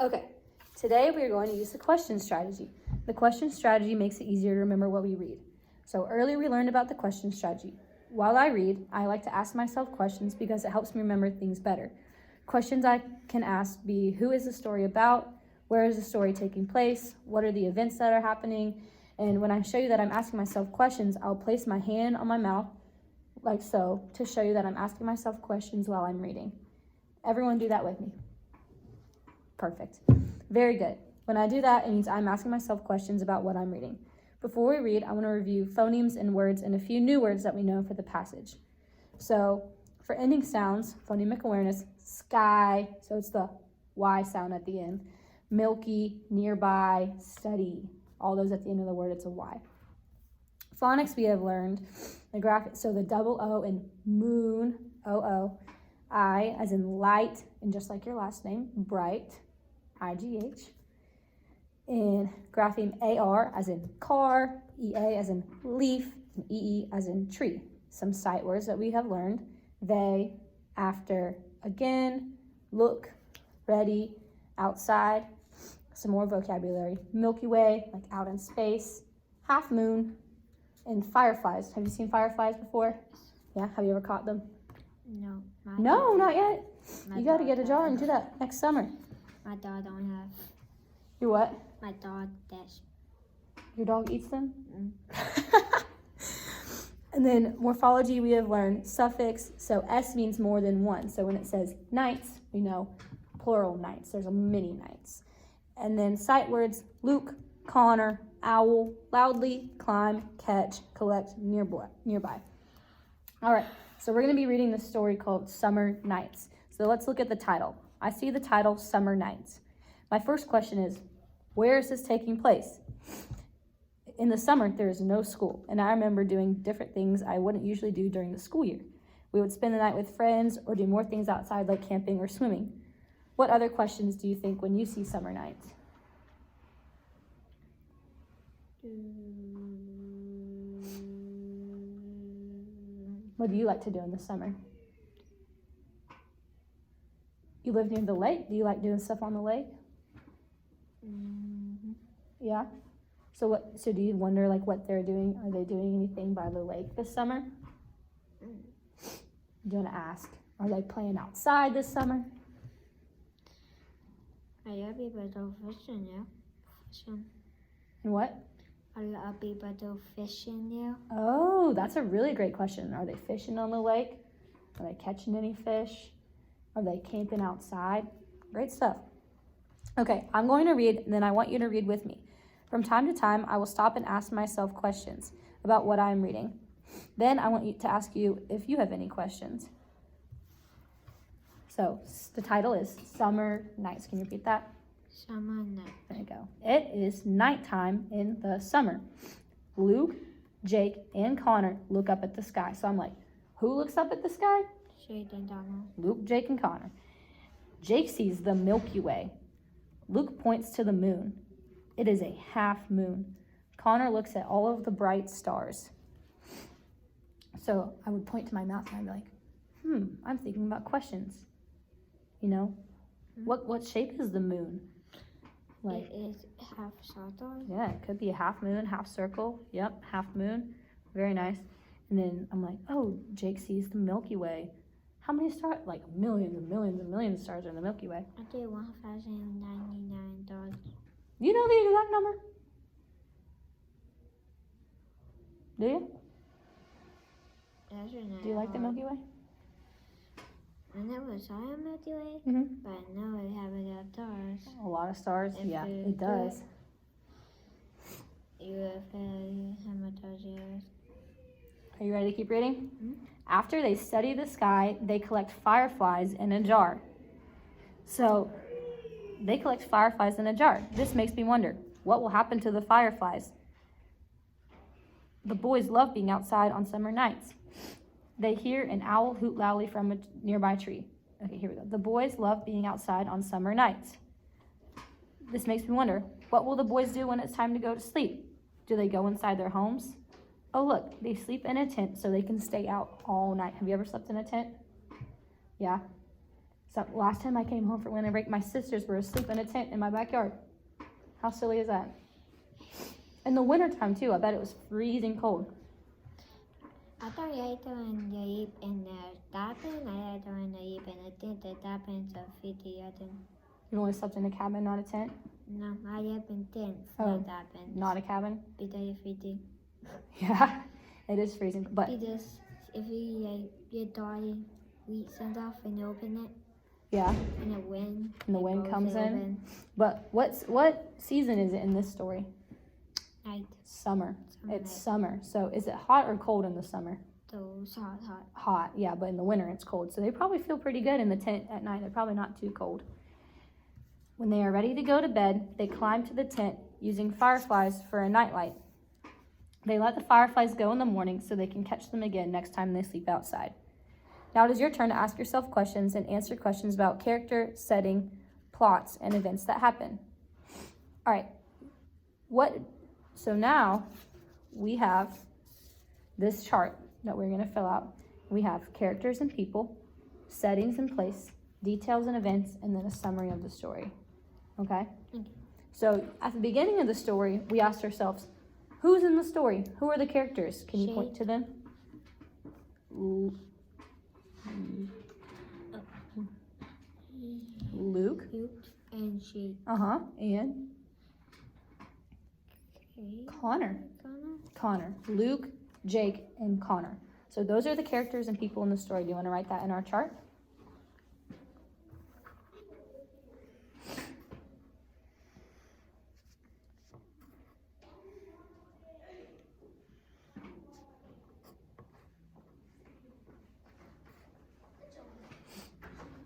Okay, today we are going to use the question strategy. The question strategy makes it easier to remember what we read. So earlier we learned about the question strategy. While I read, I like to ask myself questions because it helps me remember things better. Questions I can ask be, who is the story about? Where is the story taking place? What are the events that are happening? And when I show you that I'm asking myself questions, I'll place my hand on my mouth, like so, to show you that I'm asking myself questions while I'm reading. Everyone do that with me. Perfect. Very good. When I do that, it means I'm asking myself questions about what I'm reading. Before we read, I want to review phonemes and words and a few new words that we know for the passage. So for ending sounds, phonemic awareness, sky, so it's the Y sound at the end, milky, nearby, study, all those at the end of the word, it's a Y. Phonics we have learned, the graphic, so the double O in moon, O-O, I as in light, and just like your last name, bright, I-G-H. And grapheme AR as in car, EA as in leaf, and EE as in tree. Some sight words that we have learned, they, after, again, look, ready, outside. Some more vocabulary, Milky Way, like out in space, half moon, and fireflies. Have you seen fireflies before? Yeah, have you ever caught them? No. Not yet. You got to get a jar and do that next summer. My dog don't have. Your what? My dog does. Your dog eats them? And then morphology, we have learned suffix. So S means more than one. So when it says nights, we know plural nights. There's a many nights. And then sight words, Luke, Connor, owl, loudly, climb, catch, collect, nearby. All right, so we're going to be reading this story called Summer Nights. So let's look at the title. I see the title, Summer Nights. My first question is, where is this taking place? In the summer, there is no school, and I remember doing different things I wouldn't usually do during the school year. We would spend the night with friends or do more things outside like camping or swimming. What other questions do you think when you see summer nights? What do you like to do in the summer? You live near the lake? Do you like doing stuff on the lake? Mm-hmm. Yeah? So do you wonder like what they're doing? Are they doing anything by the lake this summer? Do you want to ask? Are they playing outside this summer? Are people fishing now? Fishing. And what? Are people fishing now? Oh, that's a really great question. Are they fishing on the lake? Are they catching any fish? Are they camping outside? Great stuff. Okay, I'm going to read, and then I want you to read with me. From time to time, I will stop and ask myself questions about what I'm reading. Then I want to ask you if you have any questions. So the title is Summer Nights. Can you repeat that? Summer night. There you go. It is nighttime in the summer. Luke, Jake, and Connor look up at the sky. So I'm like, who looks up at the sky? Jake and Donald. Luke, Jake, and Connor. Jake sees the Milky Way. Luke points to the moon. It is a half moon. Connor looks at all of the bright stars. So I would point to my mouth and I'd be like, I'm thinking about questions. You know, what shape is the moon? Like, it is half circle. Yeah, it could be a half moon, half circle. Yep, half moon. Very nice. And then I'm like, oh, Jake sees the Milky Way. How many stars? Like millions and millions and millions of stars are in the Milky Way. I do 1,099 dollars. Do you know the exact number? Do you? Do you like the Milky Way? I never saw a Milky Way, but I know it has a lot of stars. A lot of stars? Yeah, it does. You have how much stars? Are you ready to keep reading? After they study the sky, they collect fireflies in a jar. So they collect fireflies in a jar. This makes me wonder, what will happen to the fireflies? The boys love being outside on summer nights. They hear an owl hoot loudly from a nearby tree. Okay, here we go. The boys love being outside on summer nights. This makes me wonder, what will the boys do when it's time to go to sleep? Do they go inside their homes? Oh, look, they sleep in a tent so they can stay out all night. Have you ever slept in a tent? Yeah? So last time I came home for winter break, my sisters were asleep in a tent in my backyard. How silly is that? In the wintertime too, I bet it was freezing cold. Atau ya itu yang jaib in the tapen, I atau yang jaib in the tent, the tapen sa fiti yatin. You only slept in a cabin, not a tent? No, I have been tent, Oh, not tapen. Not a cabin? Pita ya fiti. Yeah, it is freezing. But Because if you die, we send off and open it, yeah, and the wind. and the wind blows comes it in. open. But what season is it in this story? Night. Summer. It's night. summer. So is it hot or cold in the summer? So hot. Hot, yeah, but in the winter it's cold. So they probably feel pretty good in the tent at night. They're probably not too cold. When they are ready to go to bed, they climb to the tent using fireflies for a nightlight. They let the fireflies go in the morning so they can catch them again next time they sleep outside. Now it is your turn to ask yourself questions and answer questions about character, setting, plots, and events that happen. All right. So now we have this chart that we're going to fill out. We have characters and people, settings and place, details and events, and then a summary of the story. Okay? So at the beginning of the story, we asked ourselves, who's in the story? Who are the characters? Can you point to them? Luke. And she. And Connor. Luke, Jake, and Connor. So those are the characters and people in the story. Do you want to write that in our chart?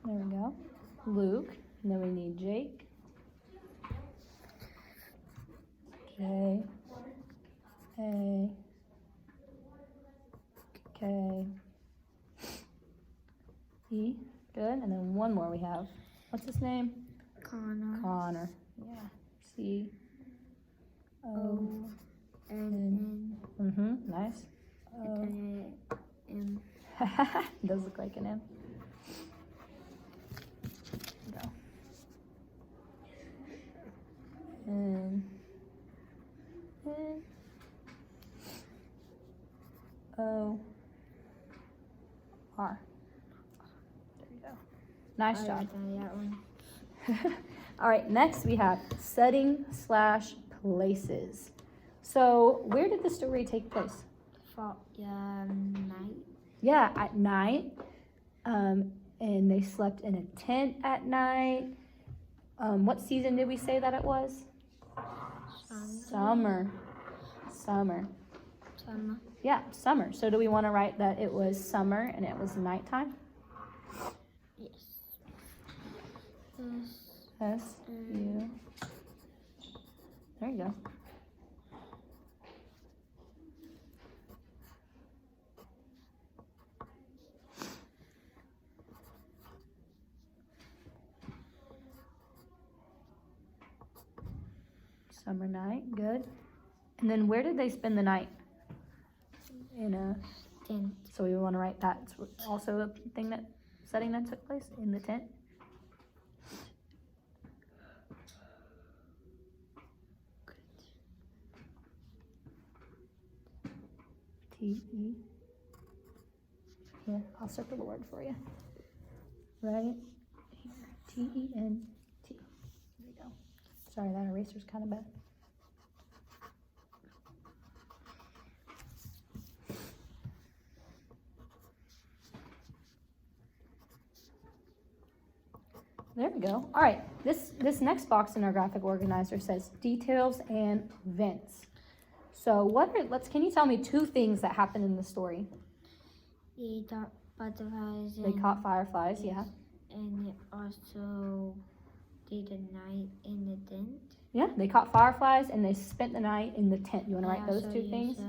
There we go. Luke. And then we need Jake. J. A. K. E. Good. And then one more we have. What's his name? Connor. Yeah. C. O. N. Nice. O. M. Does look like an M. Go. N. O. R. There you go. Nice job. That one. All right, next we have setting/places. So where did the story take place? Night. Yeah, at night. And they slept in a tent at night. What season did we say that it was? Summer. Yeah, summer. So do we want to write that it was summer and it was nighttime? Yes. S-U. There you go. Summer night, good. And then where did they spend the night? In a Tent. So we want to write that. It's also a setting that took place in the tent. T-E. Here, I'll circle the word for you. Right here. T-E-N-T. There we go. Sorry, that eraser's kind of bad. There we go. All right, this next box in our graphic organizer says details and events. So can you tell me two things that happened in the story? They caught butterflies. They caught fireflies, yeah. And they also did a night in the tent. Yeah, they caught fireflies and they spent the night in the tent. You want to write those two things?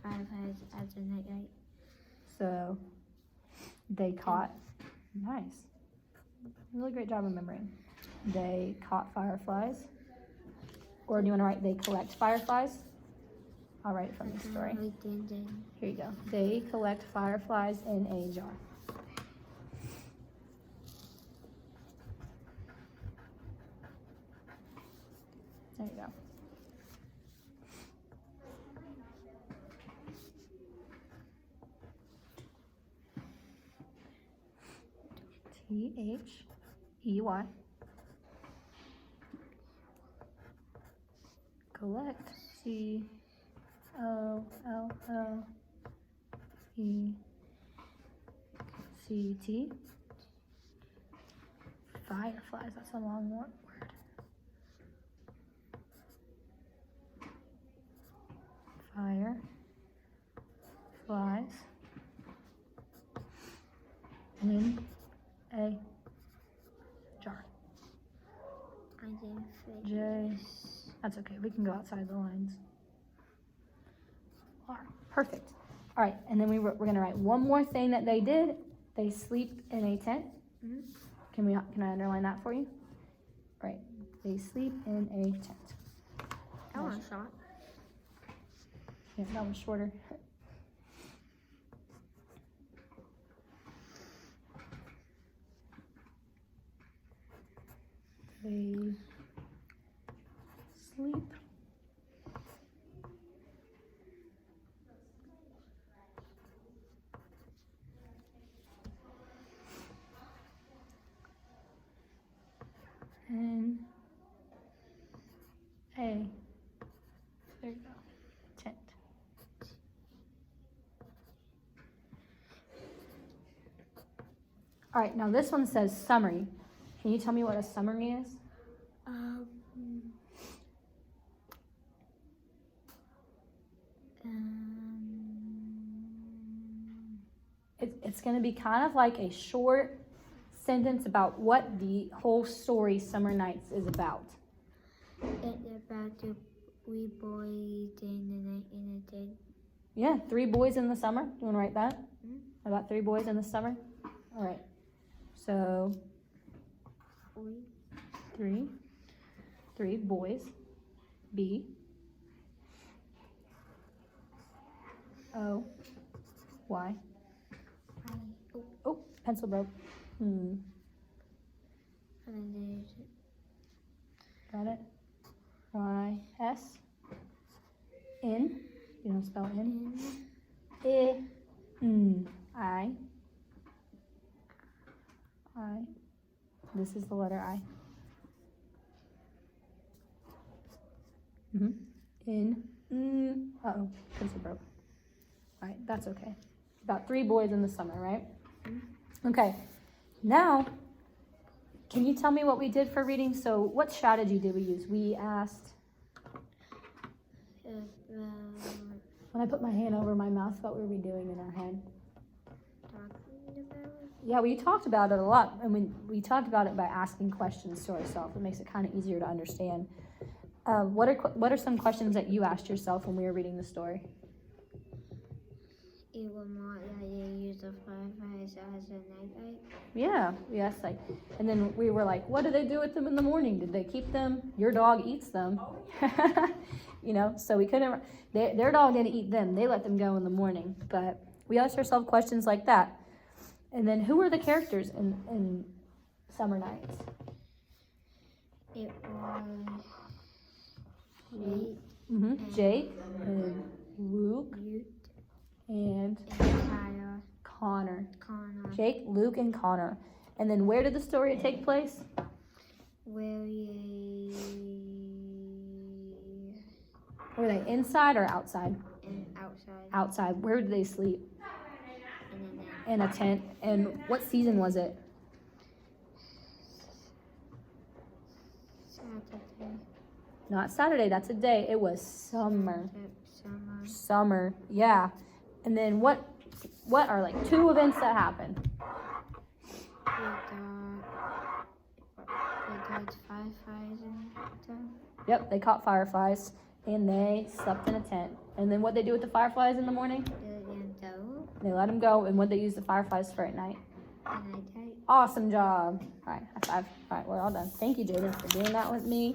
Fireflies as a night light. So they caught, nice. Really great job remembering. They caught fireflies. Or do you want to write they collect fireflies? I'll write it from the story. Here you go. They collect fireflies in a jar. There you go. T-H-E-Y. Collect. C-O-L-L-E-C-T. Fireflies, that's a long word. Fire. Flies. In a jar. I didn't fit. J. That's okay. We can go outside the lines. R. Perfect. All right, and then we're gonna write one more thing that they did. They sleep in a tent. Mm-hmm. Can I underline that for you? All right. They sleep in a tent. That one's short. Yeah, that one's shorter. They sleep in a, there you go, tent. All right, now this one says summary. Can you tell me what a summary is? It's going to be kind of like a short sentence about what the whole story Summer Nights is about. It's about the 3 boys in the night in a tent. Yeah, 3 boys in the summer. You want to write that? Mm-hmm. About 3 boys in the summer? All right. So, 3 boys. B. O. Y. Oh, pencil broke. And then Got it? Y. S. In. You don't spell in. I. I. I. This is the letter I. In. Uh-oh, pencil broke. All right, that's okay. About 3 boys in the summer, right? Okay, now, can you tell me what we did for reading? So what strategy did we use? We asked, when I put my hand over my mouth, what were we doing in our head? Yeah, we talked about it a lot, and we talked about it by asking questions to ourselves. It makes it kind of easier to understand. What are some questions that you asked yourself when we were reading the story? It was more that you use the fireflies as a nightlight. Yeah, we asked and then we were like, what do they do with them in the morning? Did they keep them? Your dog eats them. So we couldn't, their dog didn't eat them. They let them go in the morning. But we asked ourselves questions like that. And then who were the characters in Summer Nights? It was Jake and Luke and Connor. Jake, Luke, and Connor. And then where did the story take place? Were they inside or outside? Outside. Outside. Where did they sleep? In a tent. In a tent. And what season was it? Saturday. Not Saturday, that's a day. It was summer. Summer. Yeah. And then what are like 2 events that happened? They got fireflies and stuff. Yep, they caught fireflies and they slept in a tent. And then what they do with the fireflies in the morning? They let them go. And what they use the fireflies for at night? Awesome job. All right, high five. All right, we're all done. Thank you, Jaden, for doing that with me.